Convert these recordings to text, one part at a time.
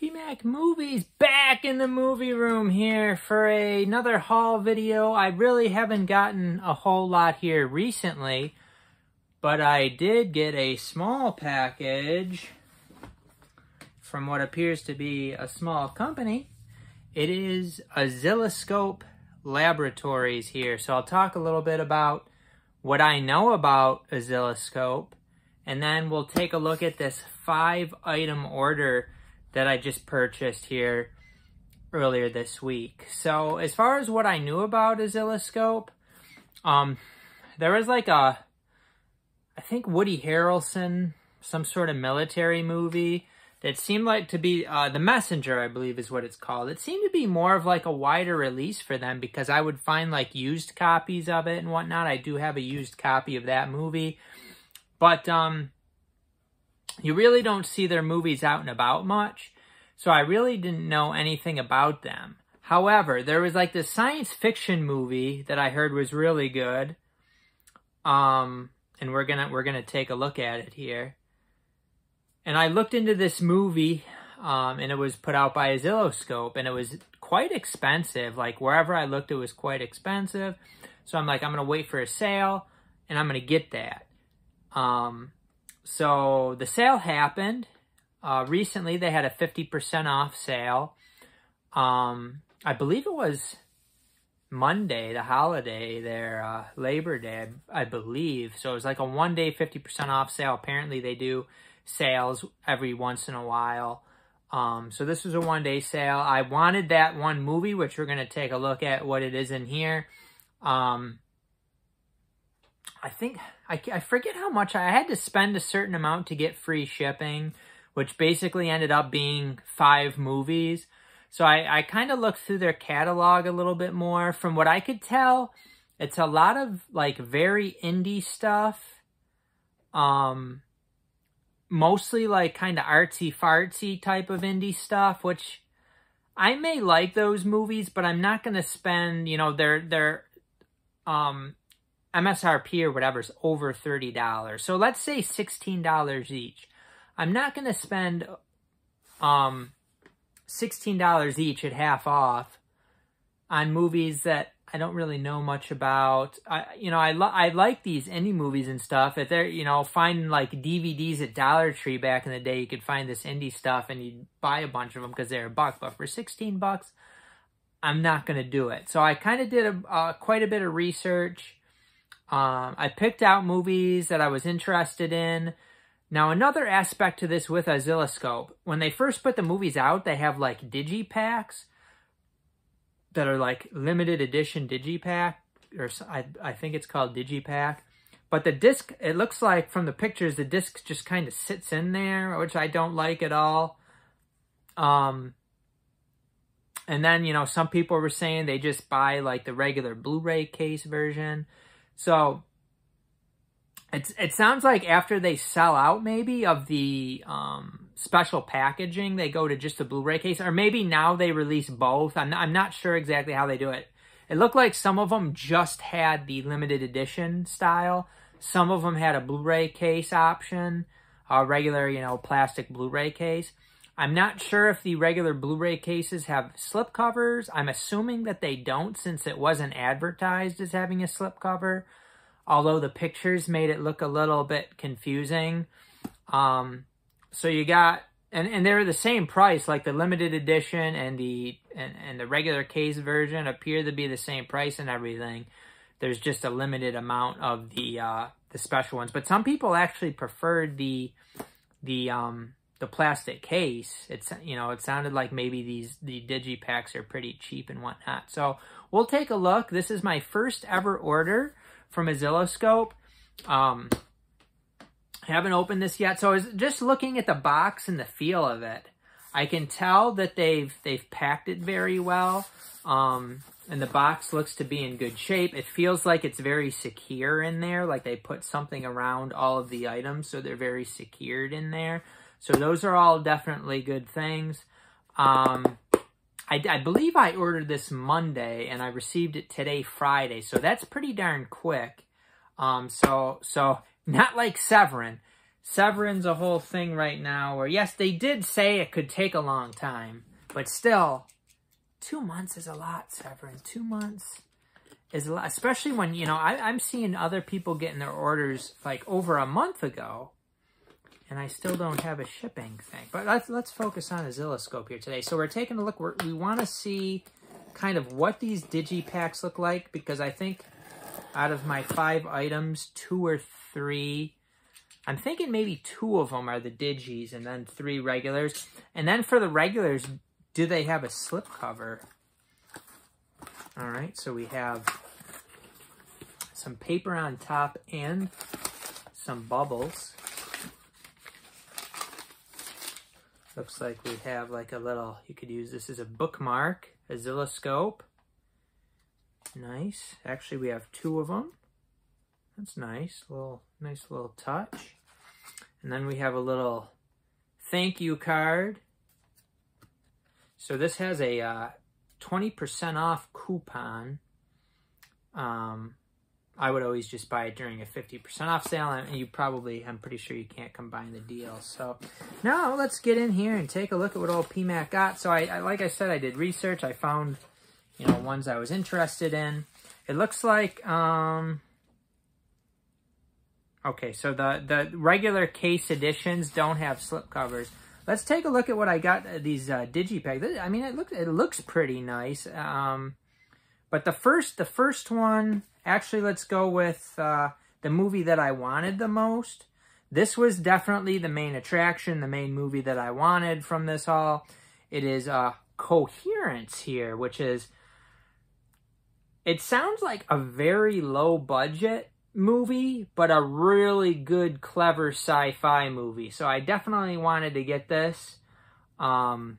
PMac Movies back in the movie room here for another haul video. I really haven't gotten a whole lot here recently, but I did get a small package from what appears to be a small company. It is Oscilloscope Laboratories here. So I'll talk a little bit about what I know about Oscilloscope, and then we'll take a look at this 5-item order that I just purchased here earlier this week. So as far as what I knew about Oscilloscope, there was like I think Woody Harrelson, some sort of military movie that seemed like to be, The Messenger, I believe is what it's called. It seemed to be more of like a wider release for them because I would find like used copies of it and whatnot. I do have a used copy of that movie. But you really don't see their movies out and about much. So I really didn't know anything about them. However, there was like this science fiction movie that I heard was really good. And we're gonna take a look at it here. And I looked into this movie, and it was put out by Oscilloscope, and it was quite expensive. Like wherever I looked, it was quite expensive. So I'm like, I'm gonna wait for a sale, and I'm gonna get that. So the sale happened. Recently, they had a 50% off sale. I believe it was Monday, the holiday there, Labor Day, I believe. So it was like a one-day 50% off sale. Apparently, they do sales every once in a while. So this was a one-day sale. I wanted that one movie, which we're going to take a look at what it is in here. I think, I forget how much, I had to spend a certain amount to get free shipping, which basically ended up being 5 movies. So I kind of looked through their catalog a little bit more. From what I could tell, it's a lot of like very indie stuff. Mostly like kind of artsy-fartsy type of indie stuff, which I may like those movies, but I'm not going to spend, you know, their MSRP or whatever is over $30. So let's say $16 each. I'm not going to spend $16 each at half off on movies that I don't really know much about. I like these indie movies and stuff. If they're, you know, finding like DVDs at Dollar Tree back in the day, you could find this indie stuff and you'd buy a bunch of them because they're $1. But for 16 bucks, I'm not going to do it. So I kind of did quite a bit of research. I picked out movies that I was interested in. Now, another aspect to this with Oscilloscope, when they first put the movies out, they have like digipacks that are like limited edition digipack, or I think it's called digipack. But the disc, it looks like from the pictures, the disc just kind of sits in there, which I don't like at all. And then, you know, some people were saying they just buy like the regular Blu-ray case version. So it sounds like after they sell out maybe of the special packaging, they go to just the Blu-ray case, or maybe now they release both. I'm not sure exactly how they do it. It looked like some of them just had the limited edition style. Some of them had a Blu-ray case option, a regular, you know, plastic Blu-ray case. I'm not sure if the regular Blu-ray cases have slip covers. I'm assuming that they don't, since it wasn't advertised as having a slip cover, although the pictures made it look a little bit confusing. So you got, and they're the same price, like the limited edition and the regular case version appear to be the same price and everything. There's just a limited amount of the special ones. But some people actually preferred the plastic case. It's, you know, it sounded like maybe the digipacks are pretty cheap and whatnot. So we'll take a look. This is my first ever order from Oscilloscope. I haven't opened this yet, so I was just looking at the box and the feel of it. I can tell that they've packed it very well, and the box looks to be in good shape. It feels like it's very secure in there, like they put something around all of the items, so they're very secured in there. So those are all definitely good things. I believe I ordered this Monday, and I received it today, Friday, so that's pretty darn quick. So not like Severin. Severin's a whole thing right now where, yes, they did say it could take a long time, but still, 2 months is a lot, Severin. 2 months is a lot, especially when, you know, I'm seeing other people getting their orders like over a month ago, and I still don't have a shipping thing. But let's focus on Oscilloscope here today. So we're taking a look. We want to see kind of what these digipacks look like, because I think out of my 5 items, 2 or 3, I'm thinking maybe 2 of them are the digis and then 3 regulars. And then for the regulars, do they have a slipcover? All right, so we have some paper on top and some bubbles. Looks like we have like a little, you could use this as a bookmark, Oscilloscope. Nice. Actually, we have 2 of them. That's nice. Nice little touch. And then we have a little thank you card. So this has a 20% off coupon. I would always just buy it during a 50% off sale, and you probably, I'm pretty sure you can't combine the deals. So now let's get in here and take a look at what old PMAC got. So I like I said, I did research. I found, you know, ones I was interested in. It looks like, okay, so the regular case editions don't have slipcovers. Let's take a look at what I got, these digipacks. I mean, it looks pretty nice. But the first one, actually, let's go with the movie that I wanted the most. This was definitely the main attraction, the main movie that I wanted from this haul. It is Coherence here, which is, it sounds like a very low budget movie, but a really good, clever sci-fi movie. So I definitely wanted to get this. And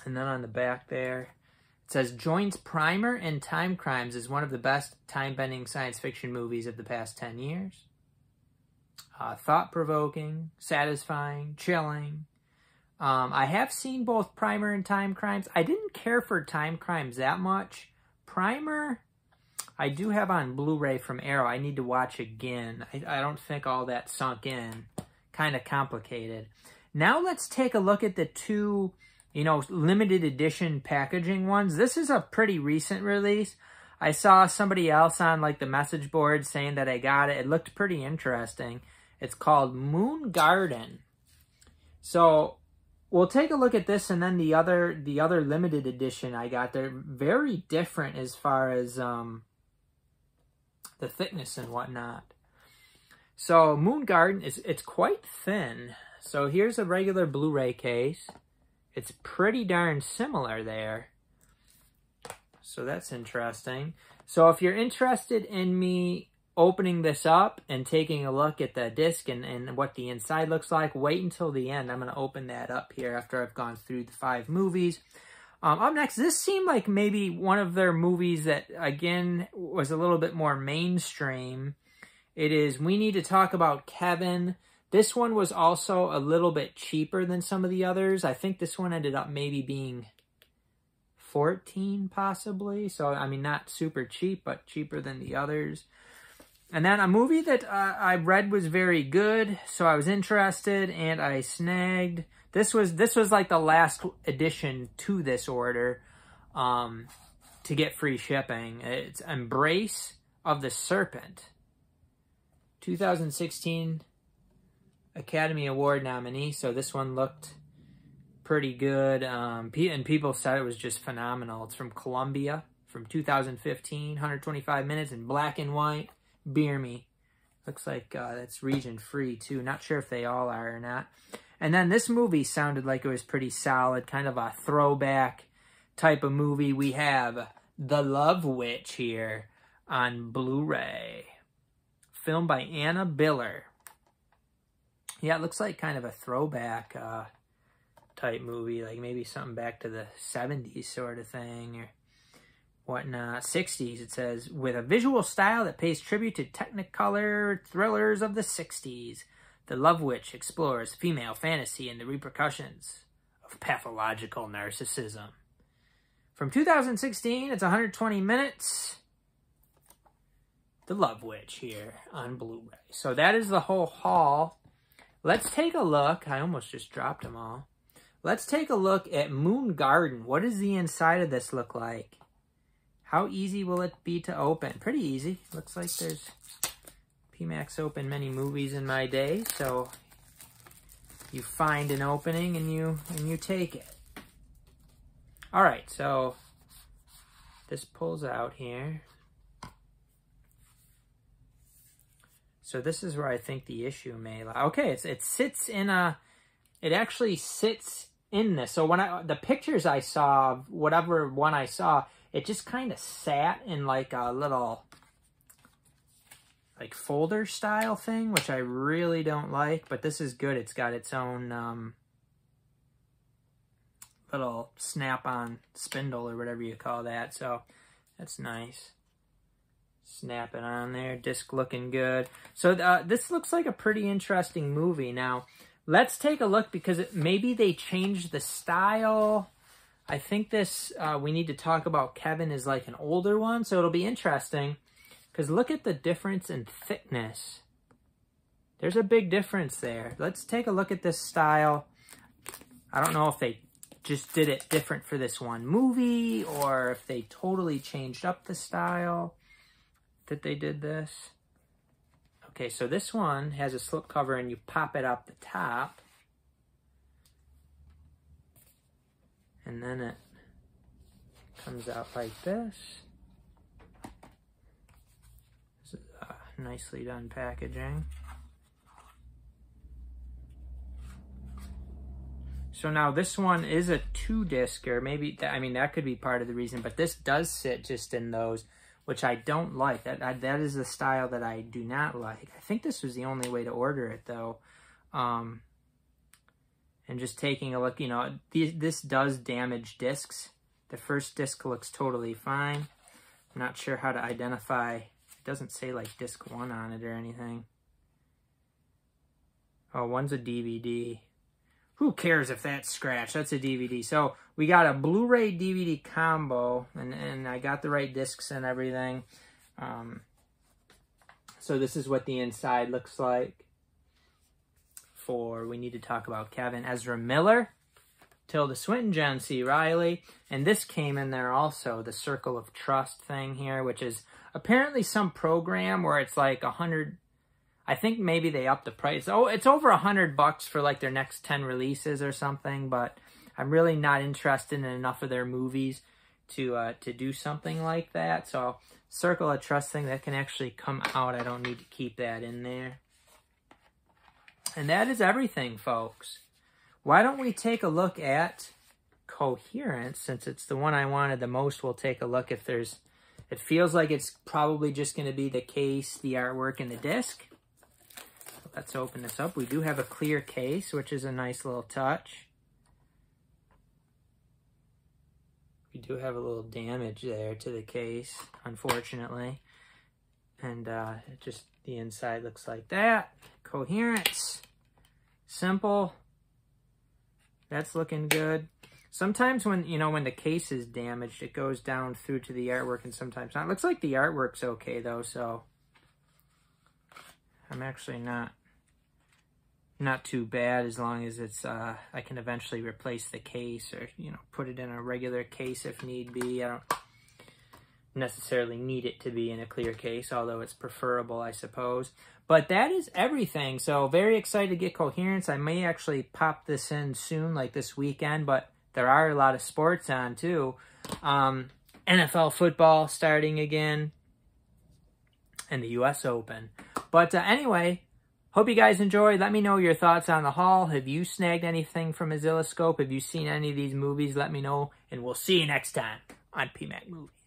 then on the back there, it says, joins Primer and Time Crimes as one of the best time-bending science fiction movies of the past 10 years. Thought-provoking, satisfying, chilling. I have seen both Primer and Time Crimes. I didn't care for Time Crimes that much. Primer, I do have on Blu-ray from Arrow. I need to watch again. I don't think all that sunk in. Kind of complicated. Now let's take a look at the 2, you know, limited edition packaging ones. This is a pretty recent release. I saw somebody else on like the message board saying that I got it. It looked pretty interesting. It's called Moon Garden. So we'll take a look at this, and then the other limited edition I got. They're very different as far as the thickness and whatnot. So Moon Garden it's quite thin. So here's a regular Blu-ray case. It's pretty darn similar there. So that's interesting. So if you're interested in me opening this up and taking a look at the disc and what the inside looks like, wait until the end. I'm going to open that up here after I've gone through the 5 movies. Up next, this seemed like maybe one of their movies that, again, was a little bit more mainstream. It is We Need to Talk About Kevin. This one was also a little bit cheaper than some of the others. I think this one ended up maybe being $14 possibly. So, I mean, not super cheap, but cheaper than the others. And then a movie that I read was very good, so I was interested, and I snagged. This was like the last addition to this order to get free shipping. It's Embrace of the Serpent. 2016 Academy Award nominee, so this one looked pretty good. And people said it was just phenomenal. It's from Columbia, from 2015, 125 minutes in black and white. Beer me. Looks like that's region free too. Not sure if they all are or not. And then this movie sounded like it was pretty solid, kind of a throwback type of movie. We have The Love Witch here on Blu-ray. Filmed by Anna Biller. Yeah, it looks like kind of a throwback type movie, like maybe something back to the 70s sort of thing, or whatnot. 60s, it says, with a visual style that pays tribute to Technicolor thrillers of the 60s. The Love Witch explores female fantasy and the repercussions of pathological narcissism. From 2016, it's 120 minutes. The Love Witch here on Blu-ray. So that is the whole haul. Let's take a look. I almost just dropped them all. Let's take a look at Moon Garden. What does the inside of this look like? How easy will it be to open? Pretty easy. Looks like there's PMAX opened many movies in my day, so you find an opening and you take it. All right, so this pulls out here. So this is where I think the issue may lie. Okay, it sits in a, it actually sits in this. So when the pictures I saw, whatever one I saw, it just kind of sat in like a little, like folder style thing, which I really don't like, but this is good. It's got its own little snap-on spindle or whatever you call that, so that's nice. Snap it on there, disc looking good. So this looks like a pretty interesting movie. Now, let's take a look because maybe they changed the style. I think this, we need to talk about Kevin is like an older one, so it'll be interesting. Because look at the difference in thickness. There's a big difference there. Let's take a look at this style. I don't know if they just did it different for this one movie or if they totally changed up the style that they did this. Okay, so this one has a slip cover and you pop it up the top. And then it comes out like this. This is nicely done packaging. So now this one is a 2-disc, or maybe, I mean, that could be part of the reason, but this does sit just in those, which I don't like. That is the style that I do not like. I think this was the only way to order it, though. And just taking a look, you know, this does damage discs. The first disc looks totally fine. I'm not sure how to identify. It doesn't say, like, disc 1 on it or anything. Oh, one's a DVD. Who cares if that's scratched? That's a DVD. So we got a Blu-ray DVD combo, and I got the right discs and everything. So this is what the inside looks like. We need to talk about Kevin, Ezra Miller, Tilda Swinton, John C. Reilly, and this came in there also, the Circle of Trust thing here, which is apparently some program where it's like 100. I think maybe they upped the price. Oh, it's over $100 for like their next 10 releases or something, but I'm really not interested in enough of their movies to do something like that. So Circle of Trust thing, that can actually come out. I don't need to keep that in there. And that is everything, folks. Why don't we take a look at Coherence, since it's the one I wanted the most. We'll take a look if there's, it feels like it's probably just going to be the case, the artwork, and the disc. Let's open this up. We do have a clear case, which is a nice little touch. We do have a little damage there to the case, unfortunately. And just the inside looks like that. Coherence. Simple. That's looking good. Sometimes when, you know, when the case is damaged, it goes down through to the artwork and sometimes not. It looks like the artwork's okay, though, so I'm actually not too bad, as long as it's, I can eventually replace the case or, you know, put it in a regular case if need be. I don't necessarily need it to be in a clear case, although it's preferable, I suppose. But that is everything. So very excited to get Coherence. I may actually pop this in soon, like this weekend, but there are a lot of sports on too. NFL football starting again and the US Open. But anyway, hope you guys enjoyed. Let me know your thoughts on the haul. Have you snagged anything from Oscilloscope? Have you seen any of these movies? Let me know, and we'll see you next time on PMAC Movies.